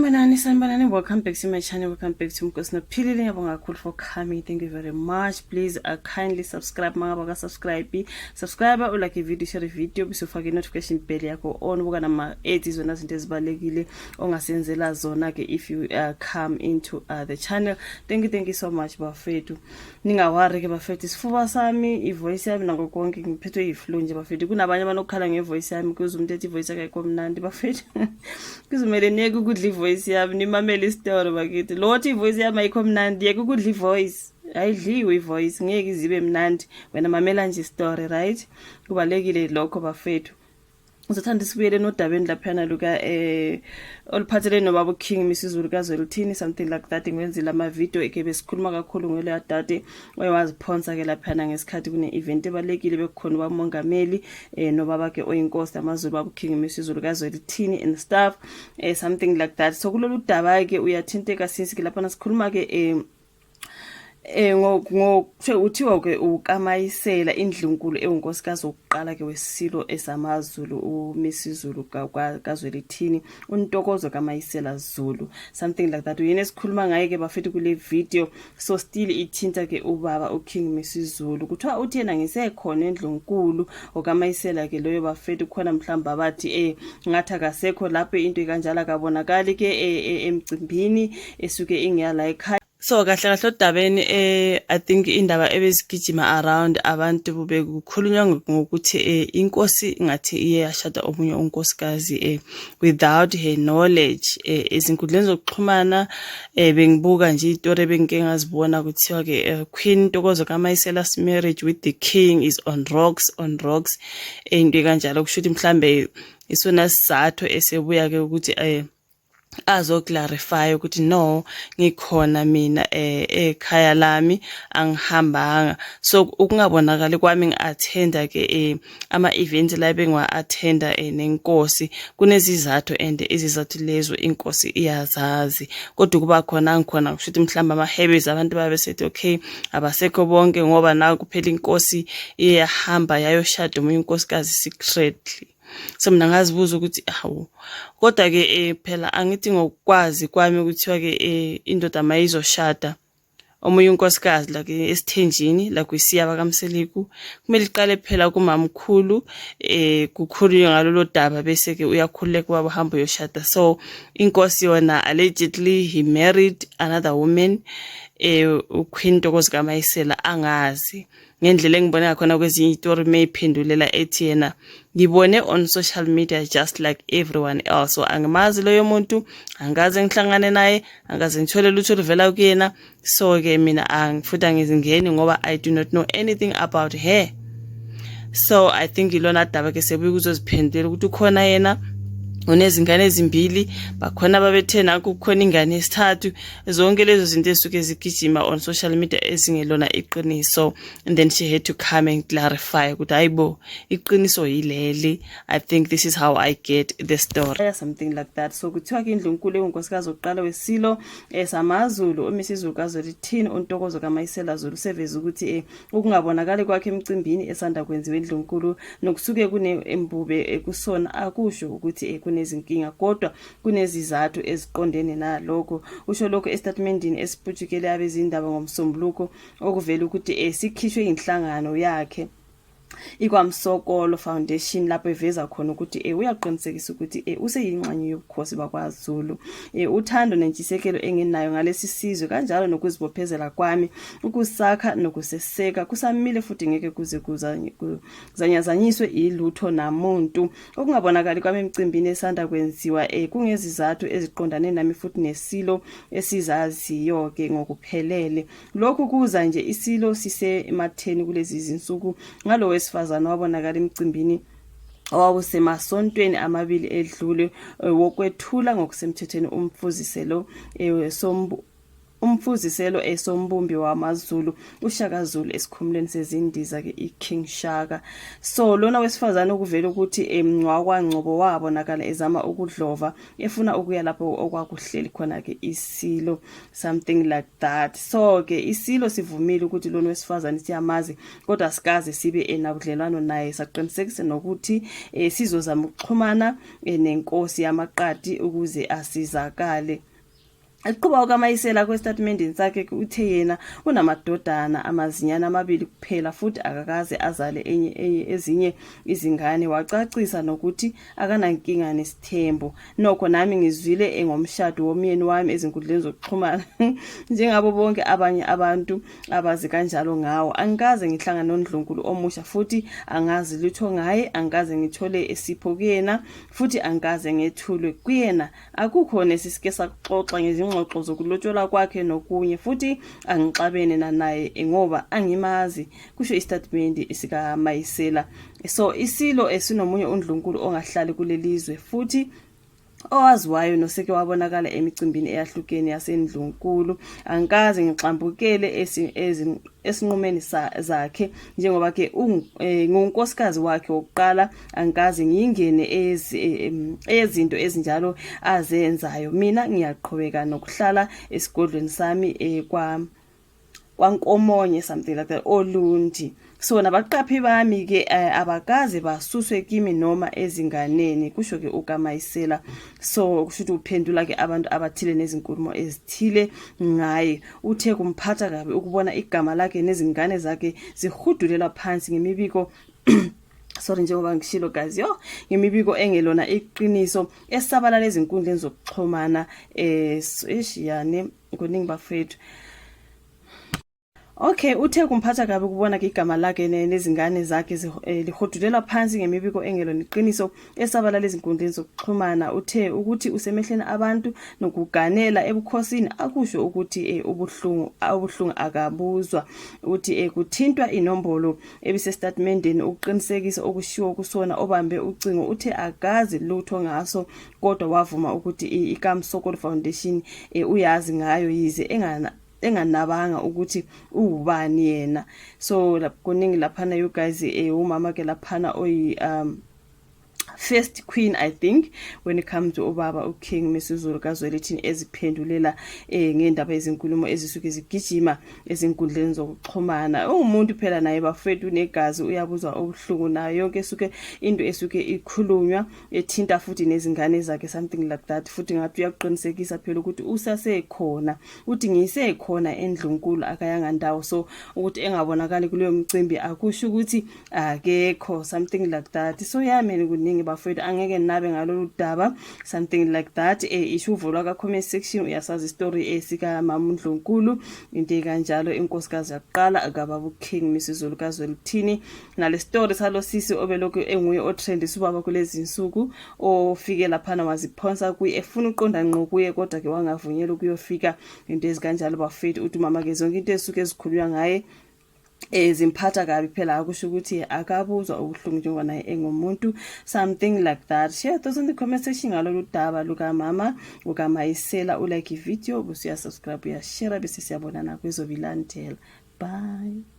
Sanibonani, welcome back to my channel, welcome back to Mkosi Nophilile. Ngiyabonga kakhulu for coming, thank you very much. Please kindly subscribe, mangaba subscribe like a video, share a video, bisufake notification bell yakho on, buka nama ads zona izinto ezibalekile ongasenzela zona ke if you come into the channel. Thank you so much bafethu. Ningawari ke bafethu, isifuba sami, ivoice yami nako konke ngiphethwe iflu nje bafethu. Kunabanye abanokukhala ngevoice yami kuze umuntu ethi ivoice yakhe ayikho bafethu. Kuzumele niyeke ukudla ivoice yami nimamele istory bakithi. Lothi ivoice yami ayikho mnandi, yeke ukudla ivoice. Ayidliwe ivoice, ngeke izibe mnandi wena mamela nje istory, right? Kubalekile lokho bafethu. Uzothanda sibuyele nodabeni laphana luka oluphathelene nobaba King Misizulu kaZwelithini, something like that. Ngwenzile ama video ekebe sikhuluma kakhulu ngole adade oyawaziphonsa ke laphana ngesikhathi kune event ebalekile bekukhona ubamongameli nobaba ke oyinkosi amaZulu baba King Misizulu kaZwelithini and stuff, something like that. So kulolu daba ke uyathinteka sisi ke laphana sikhuluma ke uthiwa ke ukaMayisela indlunkulu ewonkosikazi oqala ke wesilo esamaZulu uMisizulu kaZwelithini, untokozo kaMayisela Zulu, something like that. Uyena esikhuluma ngaye ke bafethu kule video. So still ithinta ke ubaba uKing Misizulu, kuthiwa uthi yena ngisekhona endlunkulu okaMayisela ke loyo bafethu khona mhlamba bathi ngathi akasekho lapho into kanjalo akabonakali ke emcimbini esuke ingiyala ekhaya. So kahle odabeni I think indaba ebezigijima around abantu bube kukhulunywa ngokuthi inkosi ngathi iye yashada omunye unkosikazi without her knowledge. Izinkundleni zokuxhumana bengibuka nje istory bengike ngazibona kuthiwa ke Queen Ntokozo kaMayisela's marriage with the king is on rocks into kanjalo, kushuthi mhlambe isona sizathu esebuya ke ukuthi clarify ukuthi no ngikhona mina ekhaya lami angihambanga. So ukungabonakala kwami ngiattenda ke ama events la bengwa attenda nenkosi kunezizathu and izizathu lezo inkosi iyazazi, kodwa kuba khona ngikhona kushuthi mhlamba ama habits abantu babesethi okay abasekho bonke ngoba na kuphela inkosi iyahamba yayoshada umunye unkosikazi secretly. So mina ngazibuza ukuthi hawu kodwa ke phela angithi ngokwazi kwami ukuthiwa ke indoda mayizoshada omunye unkosikazi la ke esithenjini la kwisiyaba kaMseliku kumele iqale phela kumamkhulu kukhulunywe ngalolu daba bese ke uyakhuleka ubaba hamba yoshada. So inkosi yona allegedly he married another woman uQueen Ntokozo kaMayisela angazi ngendlela engibona khona kwezinye istory mayiphendulela ethi yena ngibone on social media just like everyone else. So angimazi loyo muntu, angaze ngihlangane naye, angaze ngithole lutho luvela kuyena. So ke mina angifuthi ngizingeni ngoba I do not know anything about her. So I think ilona daba ke sebuye kuzoziphendela ukuthi ukhona yena unezingane ezimbili, bakhona babethena kukhona ingane esithathu, zonke lezo zinto esuke zigijima on social media ezingelona iqiniso. And then she had to come and clarify ukuthi hayibo iqiniso yileli. I think this is how I get the story, something like that. So kuthiwa ke indlunkulu ewonkosikazi oqala wesilo esamaZulu uMisizulu kaZwelithini untokozo kaMayisela Zulu seveza ukuthi ukungabonakali kwakhe emcimbini esanda kwenziwa indlunkulu nokusuke kune embube kusona akusho ukuthi nezinkinga kodwa kunezizathu eziqondene nalokho. Usho lokho estatementini esiphujukele abezindaba ngomsombuluko okuvela ukuthi sikhishwe inhlangano yakhe ikwamsokolo foundation lapho eveza khona ukuthi uyaqinisekisa ukuthi useyingxenye yobukhosi bakwaZulu. Uthando nentshisekelo engenayo ngalesi sizwe kanjalo nokuzibophezela kwami ukusakha nokuseseka kusamile futhi ngeke kuze kuzanyazanyiswe ilutho namuntu. Okungabonakali kwami emcimbini esanda kwenziwa kungezizathu eziqondane nami futhi nesilo esizaziyo ke ngokuphelele. Lokhu kuza nje isilo sise ematheni kulezi zinsuku ngalo wesifazana wabonakala emcimbini owawusemasontweni amabili edlule wokwethula ngokusemthethweni umfuziselo umfuziselo esombumbi wamaZulu uShaka Zulu esikhumulweni sezindiza ke iKing Shaka. So lona wesifazane ukuvela ukuthi wakwaNgcobo wabonakala ezama ukudlova efuna ukuya lapho okwakuhleli khona ke iSilo, something like that. So ke iSilo sivumile ukuthi lona wesifazane siyamazi kodwa sikaze sibe enakudlelwano naye, saqinisekisa nokuthi sizozama ukuxhumana nenkosi yamaqadi ukuze asizakale. Aqhuba ukaMayisela kwestatementini sakhe uthe yena unamadodana amazinyana amabili kuphela futhi akakaze azale ezinye izingane. Wacacisa nokuthi akanankinga nesithembu. Nokho nami ngizwile engomshado womyeni wami ezinkundleni zokuxhumana njengabo bonke abanye abantu abazi kanjalo ngawo. Angikaze ngihlangana noNdlunkulu omusha futhi angazi lutho ngaye, angikaze ngithole esipho kuyena futhi angikaze ngethulwe kuyena. Akukho nesisike saxoxa ngezingxoxo zokulotsholwa kwakhe nokunye futhi angixabene naye ngoba angimazi, kusho istatement sika Mayisela. So iSilo esinomunye uNdlunkulu ongahlali kulelizwe futhi owaziwayo noseke wabonakala emicimbini eyahlukene yaseNdlunkulu. Angikaze ngixambukele esinqumeni zakhe njengoba ke ngunkosikazi wakhe wokuqala. Angikaze ngiyingene ezinto ezinjalo azenzayo. Mina ngiyaqhubeka nokuhlala esigodlweni sami kwankomonye, something like that, Olundi. So nabaqaphi bami ke abakaze basuswe kimi noma ezinganeni, kusho ke ukaMayisela. So kusho uphendula ke abantu abathile nezinkulumo ezithile ngaye. Uthe kumphatha kabi ukubona igama lakhe nezingane zakhe zihudulela phansi ngemibiko sorry njengoba ngishilo guys ngemibiko engelona iqiniso esabalala ezinkundleni zokuxhumana eshiyane kuningi bafethu. Okay, uthe kumphatha kabi ukubona ke igama lakhe nezingane zakhe lihodulela phansi ngemibiko engelona iqiniso esabalala ezinkundleni zokuxhumana. Uthe ukuthi usemehleni abantu nokuganela ebukhosini akusho ukuthi ubuhlungu akabuzwa. Uthi kuthintwa inombolo ebisestatementini ukuqinisekisa okushiwo kusona obambe ucingo. Uthe akazi lutho ngaso kodwa wavuma ukuthi iKamsokolo Foundation uyazi ngayo yize enganabanga ukuthi ubani yena. So kuningi laphana you guys umama ke laphana first queen, I think, when it comes to ubaba uKing Misuzulu kaZwelithini eziphendulela ngendaba ezinkulumo ezisuke zigijima ezinkundleni zokuxhumana. Umuntu phela naye bafethu negazi uyabuzwa obuhlungu nayo yonke esuke into esuke ikhulunywa ethinta futhi nezingane zakhe, something like that. Futhi ngathi uyaqinisekisa phela ukuthi usasekhona, uthi ngisekhona eNdlunkulu akayanga ndawo, so ukuthi engabonakali kuleyo mcimbi akusho ukuthi akekho, something like that. So yami kuningi bafethu angeke nabe ngalolu daba, something like that. Isho uvulwa ka comment section uyasazi story esika mama uNdlunkulu into kanjalo, inkosikazi yaqala akababa uKing Misuzulu kaZwelithini. Nale story salo sisi obelokhu enguye otrend subaba kulezi insuku ofike laphana waziphonsa kuye efuna uqonda ngqo kuye kodwa ke wangavunyelwa ukuyofika into ezikanjalo bafethu. Uthi mama ke zonke into esuke ezikhulunywa ngaye zimphatha kabi phela akusho ukuthi akabuzwa ubuhlungu njengoba naye engumuntu, something like that. Share those in the comment section ngalolu daba luka mama ukaMayisela. Ulike ivideo, ubusuya subscribe, uya share bese siyabonana kwezobilandela. Bye.